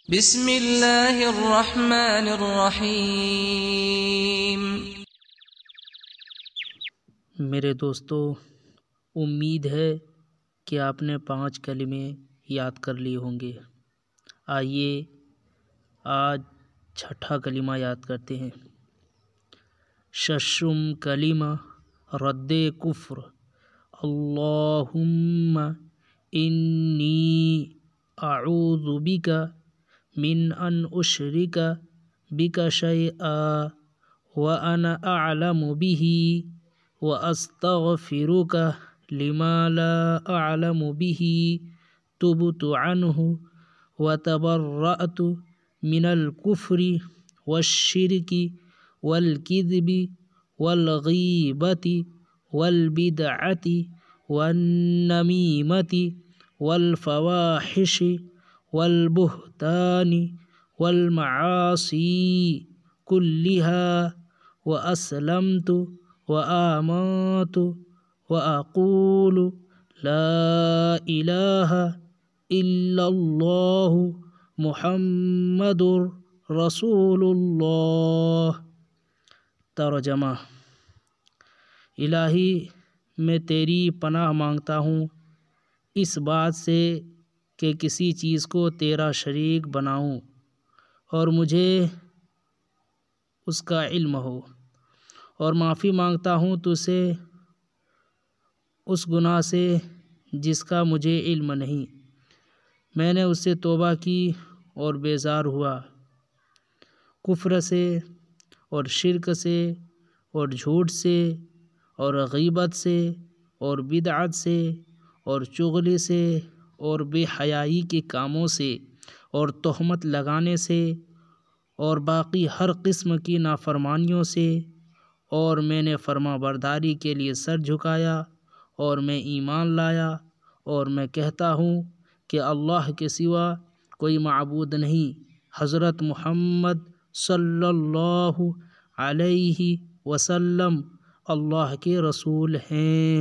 بسم اللہ الرحمن الرحیم۔ میرے دوستو، امید ہے کہ آپ نے 5 کلمے یاد کر لیے ہوں گے۔ آئیے آج 6واں کلمہ یاد کرتے ہیں۔ ششم کلمہ رد کفر۔ اللہم انی اعوذ بک من ان اشرک بک شیئا وانا اعلم به واستغفرک لما لا اعلم به تبت عنه وتبرأت من الكفر والشرك والكذب والغيبة والبدعة والنميمة والفواحش والبهتان والمعاصي كلها وأسلمت وآمنت وأقول لا إله إلا الله محمد رسول اللہ۔ ترجمہ: الہی، میں تیری پناہ مانگتا ہوں اس بات سے کہ کسی چیز کو تیرا شریک بناؤں اور مجھے اس کا علم ہو، اور معافی مانگتا ہوں تجھ سے اس گناہ سے جس کا مجھے علم نہیں۔ میں نے اس سے توبہ کی اور بیزار ہوا، کفر سے اور شرک سے اور جھوٹ سے اور غیبت سے اور بدعت سے اور چغلی سے اور بے حیائی کے کاموں سے اور تہمت لگانے سے اور باقی ہر قسم کی نافرمانیوں سے، اور میں نے فرما برداری کے لیے سر جھکایا اور میں ایمان لایا، اور میں کہتا ہوں کہ اللہ کے سوا کوئی معبود نہیں، حضرت محمد صلی اللہ علیہ وسلم اللہ کے رسول ہیں۔